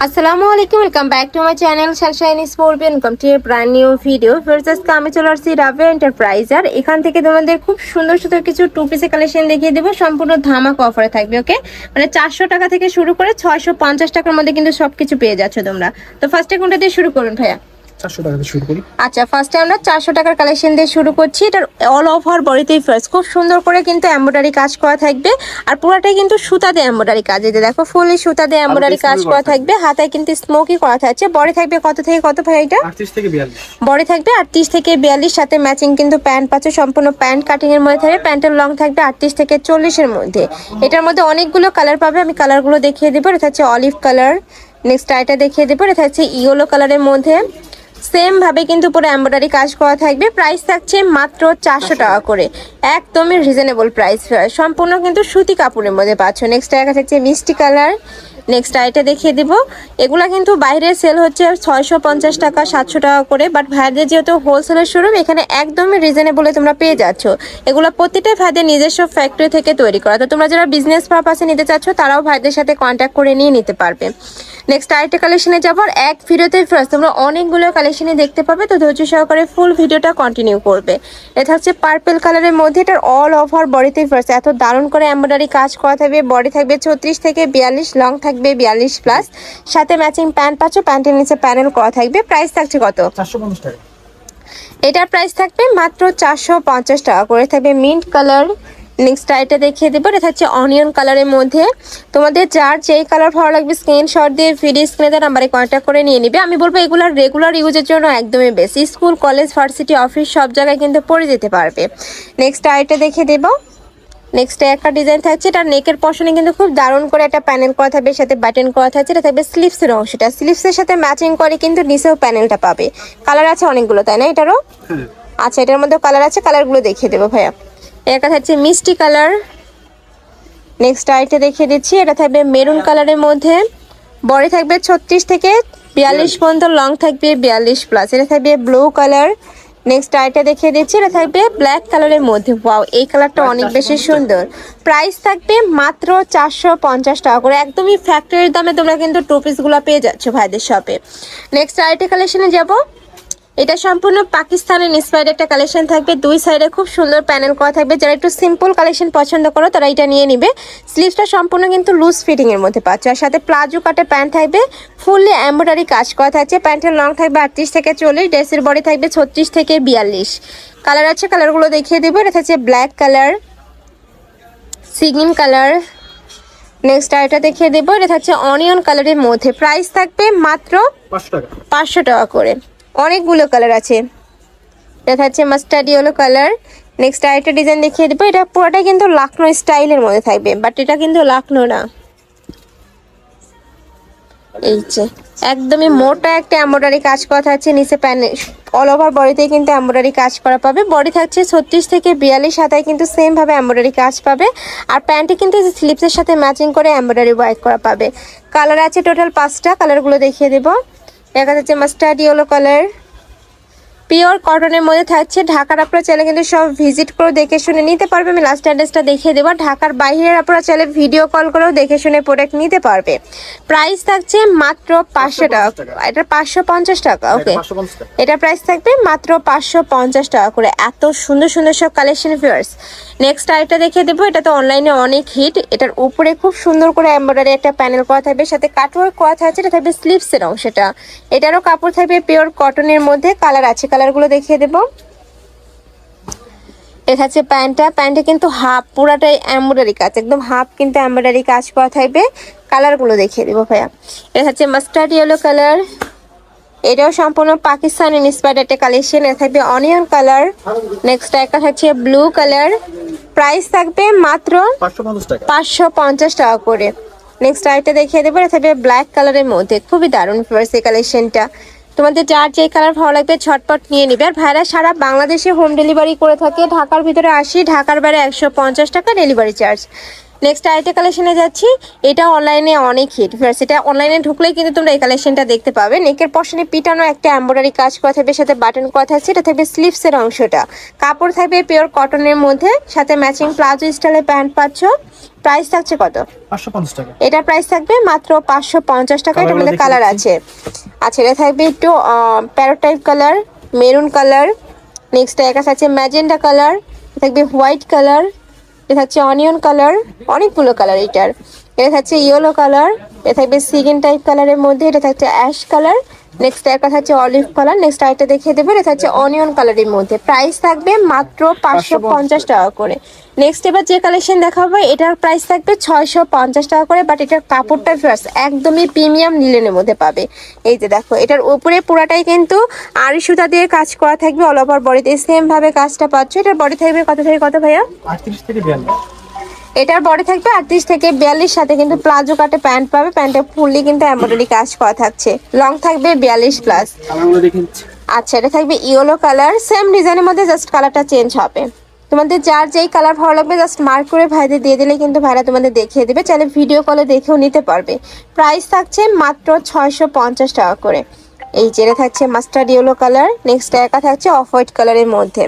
আসসালামু আলাইকুম, welcome back to my channel Sunshine sport. Welcome to A brand new video. First আজকে আমি চলে আসছি রাবিয়া এন্টারপ্রাইজ, আর এখান থেকে তোমাদের খুব সুন্দর সুন্দর কিছু টু পিসের কালেকশন দেখিয়ে দেবো। সম্পূর্ণ ধামাকা অফারে থাকবে। ওকে, মানে 400 টাকা থেকে শুরু করে 650 টাকার মধ্যে কিন্তু সবকিছু পেয়ে যাচ্ছ তোমরা। তো ফার্স্টে কোনটা দিয়ে শুরু করুন ভাইয়া? 400 টাকা দিয়ে শুরু করি। আচ্ছা, ফার্স্টে আমরা 400 টাকার কালেকশন দিয়ে শুরু করছি। এটার অল ওভার বডিতেই ফার্স্ট খুব সুন্দর করে কিন্তু এমব্রয়ডারি কাজ করা থাকবে, আর পুরোটাই কিন্তু সুতা দিয়ে এমব্রয়ডারি কাজ। এই যে দেখো, ফুললি সুতা দিয়ে এমব্রয়ডারি কাজ করা থাকবে। হাতায় কিন্তু স্মোকি করা থাকছে। বডি থাকবে কত থেকে কত ভাই? এটা 38 থেকে 42। বডি থাকবে 38 থেকে 42, সাথে ম্যাচিং কিন্তু প্যান্ট পাচ্ছ। সম্পূর্ণ প্যান্ট কাটিং এর মধ্যে থাকবে। প্যান্টের লং থাকবে 38 থেকে 40 এর মধ্যে। এটার মধ্যে অনেকগুলো কালার পাবে, আমি কালারগুলো দেখিয়ে দেবো। এটা হচ্ছে অলিভ কালার, নেক্সট এটা দেখিয়ে দেবো। এটা হচ্ছে ইয়েলো কালারের মধ্যে। সেম ভাবে কিন্তু পুরো এমব্রয়ডারি কাজ করা থাকবে। প্রাইস থাকছে মাত্র 400 টাকা করে, একদমই রিজনেবল প্রাইস। সম্পূর্ণ কিন্তু সুতি কাপড়ের মধ্যে পাচ্ছ। নেক্সট একটা থাকছে মিষ্টি কালার, নেক্সট এটা দেখিয়ে দিব। এগুলা কিন্তু বাইরে সেল হচ্ছে 650 টাকা 700 টাকা করে, বাট ভাইদের যেহেতু হোলসেলের শোরুম, এখানে একদমই রিজনেবলে তোমরা পেয়ে যাচ্ছ। এগুলো প্রতিটাই ভাইদের নিজস্ব ফ্যাক্টরি থেকে তৈরি করা। তো তোমরা যারা বিজনেস পারপাসে নিতে চাচ্ছ, তারাও ভাইদের সাথে কন্ট্যাক্ট করে নিয়ে নিতে পারবে। নেক্সট আরেকটা কালেকশনে যাবো। এক ভিডিওতে ফার্স্ট তোমরা অনেকগুলো কালেকশনে দেখতে পাবে, তো ধৈর্য সহকারে ফুল ভিডিওটা কন্টিনিউ করবে। এটা হচ্ছে পার্পল কালারের মধ্যে। এটার অল ওভার বডিতে ফার্স্ট এত দারুণ করে এমব্রয়ডারি কাজ করা থাকবে। বডি থাকবে 36 থেকে 42, লং থাকবে 42 প্লাস, সাথে ম্যাচিং প্যান্ট পাচ্ছ। প্যান্টের নিচে প্যানেল করা থাকবে। প্রাইস থাকছে কত? 450 টাকা। এটার প্রাইস থাকবে মাত্র 450 টাকা করে। থাকবে মিন্ট কালার। নেক্সট এটা দেখিয়ে দেবো। এটা হচ্ছে অনিয়ন কালারের মধ্যে। তোমাদের যার যেই কালার ভালো লাগবে স্ক্রিনশট দিয়ে ভিডিও স্ক্রিনে নাম্বারে কন্ট্যাক্ট করে নিয়ে নিবে। আমি বলবো এগুলোর রেগুলার ইউজের জন্য একদমই বেশি। স্কুল, কলেজ, ভার্সিটি, অফিস সব জায়গায় কিন্তু পরে যেতে পারবে। নেক্সট এটা দেখিয়ে দেবো। নেক্সট একটা ডিজাইন থাকছে। এটা নেকের পশনে কিন্তু খুব দারুণ করে একটা প্যানেল করা থাকবে, সাথে বাটন করা থাকছে। এটা থাকবে স্লিভসের অংশটা। স্লিভসের সাথে ম্যাচিং করে কিন্তু নিচেও প্যানেলটা পাবে। কালার আছে অনেকগুলো, তাই না এটারও? আচ্ছা, এটার মধ্যে কালার আছে, কালারগুলো দেখিয়ে দেবো ভাইয়া। এটা থাকছে মিষ্টি কালার। নেক্সট আইটা দেখিয়ে দিচ্ছি। এটা থাকবে মেরুন কালারের মধ্যে। বডি থাকবে 36 থেকে 42 পর্যন্ত, লং থাকবে 42 প্লাস। এটা থাকবে ব্লু কালার। নেক্সট আইটা দেখিয়ে দিচ্ছি। এটা থাকবে ব্ল্যাক কালারের মধ্যে। ওয়াও, এই কালারটা অনেক বেশি সুন্দর। প্রাইস থাকবে মাত্র 450 টাকা করে। একদমই ফ্যাক্টরির দামে তোমরা কিন্তু টু পিসগুলো পেয়ে যাচ্ছ ভাইদের শপে। নেক্সট আইটা কালেকশনে যাব। এটা সম্পূর্ণ পাকিস্তানের ইন্সপায়ার্ড একটা কালেকশন থাকবে। দুই সাইডে খুব সুন্দর প্যানেল করা থাকবে। যারা একটু সিম্পল কালেকশন পছন্দ করো, তারা এটা নিয়ে নিবে। স্লিভসটা সম্পূর্ণ কিন্তু লুজ ফিটিং এর মধ্যে পাচ্ছ, আর সাথে প্লাজো কাটে প্যান্ট থাকবে। ফুললি এমব্রয়ডারি কাজ করা থাকছে। প্যান্টের লং থাকবে 38 থেকে 40, ড্রেসের বডি থাকবে 36 থেকে 42। কালার আছে, কালারগুলো দেখিয়ে দেবো। এটা হচ্ছে ব্ল্যাক কালার, সিগিন কালার। নেক্সট এটা দেখিয়ে দেবো। এটা হচ্ছে অনিয়ন কালারের মধ্যে। প্রাইস থাকবে মাত্র 500 টাকা করে। অনেকগুলো কালার আছে। এটা হচ্ছে মাস্টার্ড ইয়েলো কালার। নেক্সট আরেকটা ডিজাইন দেখিয়ে দেবো। এটা পুরোটাই কিন্তু লাখনো স্টাইলের মধ্যে থাকবে, বাট এটা কিন্তু লাখনো না। এই যে একদমই মোটা একটা এমব্রয়ডারি কাজ করা থাকছে। নিচে প্যানেল অল ওভার বডিতে কিন্তু এমব্রয়ডারি কাজ করা পাবে। বডি থাকছে 36 থেকে 42, হাতায় কিন্তু সেম ভাবে এমব্রয়ডারি কাজ পাবে। আর প্যান্টে কিন্তু স্লিপসের সাথে ম্যাচিং করে এমব্রয়ডারি ওয়ার্ক করা পাবে। কালার আছে টোটাল 5টা। কালারগুলো দেখিয়ে দেবো। দেখা যাচ্ছে মাস্টার্ড ইয়েলো কালার, পিওর কটনের মধ্যে থাকছে। ঢাকার আপনারা চাইলে কিন্তু সব ভিজিট করে দেখে শুনে নিতে পারবে। আমি লাস্ট অ্যাড্রেসটা দেখিয়ে দেবো। ঢাকার বাইরের আপনারা চাইলে ভিডিও কল করেও দেখে শুনে প্রোডাক্ট নিতে পারবে। প্রাইস থাকছে মাত্র 500 টাকা। এটা 550 টাকা। ওকে, এটা প্রাইস থাকবে মাত্র 550 টাকা করে। এত সুন্দর সুন্দর সব কালেকশন ভিউয়ার্স। নেক্সট আরেকটা দেখিয়ে দেবো। এটা তো অনলাইনে অনেক হিট। এটার উপরে খুব সুন্দর করে এমব্রয়ডারি একটা প্যানেল করা থাকবে, সাথে কাটওয়ার্ক করা থাকছে। এটা থাকবে স্লিভসের অংশটা। এটারও কাপড় থাকবে পিওর কটনের মধ্যে। কালার আছে, কালারগুলো দেখিয়ে দেবো। এটা হচ্ছে প্যান্টটা। প্যান্টে কিন্তু হাফ পুরাটাই এমব্রয়ডারি কাজ, একদম হাফ কিন্তু এমব্রয়ডারি কাজ করা থাকবে। কালারগুলো দেখিয়ে দেবো ভাইয়া। এটা হচ্ছে মাস্টার্ড ইয়েলো কালার। এটাও সম্পূর্ণ পাকিস্তান ইন্সপায়ার্ড একটা কালেকশন। এটা থাকবে অনিয়ন কালার। নেক্সট একটা হচ্ছে ব্লু কালার। প্রাইস থাকবে মাত্র 550 টাকা করে। নেক্সট আইটা দেখিয়ে দেবো। এটা থাকবে ব্ল্যাক কালারের মধ্যে। খুবই দারুণ এই কালেকশনটা। তোমাদের যার যে কালার ভালো লাগবে ছটপট নিয়ে নিবে। আর ভাইরা সারা বাংলাদেশে হোম ডেলিভারি করে থাকে। ঢাকার ভিতরে 80, ঢাকার বাইরে 150 টাকা ডেলিভারি চার্জ। নেক্সট আরেকটা কালেকশনে যাচ্ছি। এটা অনলাইনে অনেক হিট ফার্স্ট, এটা অনলাইনে ঢুকলেই কিন্তু তোমরা এই কালেকশনটা দেখতে পাবে। নেকের পশনে পিটানো একটা এমব্রয়ডারি কাজ করা থাকবে, সাথে বাটন করা থাকছে। এটা থাকবে স্লিভসের অংশটা, কাপড় থাকবে পিওর কটনের মধ্যে, সাথে ম্যাচিং প্লাজো স্টাইলের প্যান্ট পাচ্ছ। প্রাইস থাকছে কত? 550 টাকা। এটার প্রাইস থাকবে মাত্র 550 টাকা। এটার মধ্যে কালার আছে। আচ্ছা, এটা থাকবে একটু parrot type colour, maroon colour, next এর কাছে আছে ম্যাজেন্ডা কালার, থাকবে হোয়াইট কালার, এটা থাকছে অনিয়ন কালার, অনেকগুলো কালার এটার। এটা থাকছে ইয়েলো কালার, এটা থাকবে সিগিন টাইপ কালারের মধ্যে, এটা থাকছে অ্যাশ কালার, নেক্সট এর কাছে আছে অলিভ কালার, নেক্সট আরেকটা দেখিয়ে দেবো, এটা থাকছে অনিয়ন কালারের মধ্যে। প্রাইস থাকবে মাত্র 550 টাকা করে। নেক্সট এবার যে কালেকশন দেখাবো এটার প্রাইস থাকবে 650 টাকা করে, বাট এটার কাপড়টা ফার্স্ট একদমই প্রিমিয়াম লিলেনের মধ্যে পাবে। এই যে দেখো, এটার উপরে পুরাটাই কিন্তু আড়ি সুতা দিয়ে কাজ করা থাকবে, অল ওভার বডিতে সেম ভাবে কাজটা পাচ্ছ। এটার বডি থাকবে কত থেকে কত ভাইয়া? 38 থেকে 42। এটার বডি থাকবে 38 থেকে 42, সাথে কিন্তু প্লাজো কাটে প্যান্ট পাবে, প্যান্টে ফুললি কিন্তু এমব্রয়ডারি কাজ করা থাকছে। লং থাকবে 42 প্লাস। কালারগুলো দেখে নিচ্ছি। আচ্ছা, এটা থাকবে ইয়েলো কালার, সেম ডিজাইনের মধ্যে জাস্ট কালারটা চেঞ্জ হবে। তোমাদের যার যেই কালার ভালো লাগবে জাস্ট মার্ক করে ভাইদের দিয়ে দিলে কিন্তু ভাইরা তোমাদের দেখিয়ে দেবে, চাইলে ভিডিও কলে দেখেও নিতে পারবে। প্রাইস থাকছে মাত্র 650 টাকা করে। এই যে এটা থাকছে মাস্টার্ড ইয়েলো কালার, নেক্সট একা থাকছে অফ হোয়াইট কালারের মধ্যে।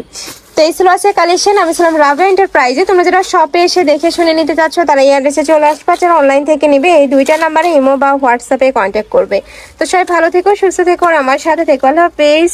তো এই ছিল আছে কালেকশন। আমি ছিলাম রাভা এন্টারপ্রাইজে। তোমরা যারা শপে এসে দেখে শুনে নিতে চাচ্ছ তারা এই অ্যাড্রেসে চলে আসবে, আর অনলাইন থেকে নিবে এই দুইটা নাম্বারে ইমো বা হোয়াটসঅ্যাপে কন্ট্যাক্ট করবে। তো সবাই ভালো থেকো, সুস্থ থেকো, আর আমার সাথে থেকো। আল্লাহ হাফেজ।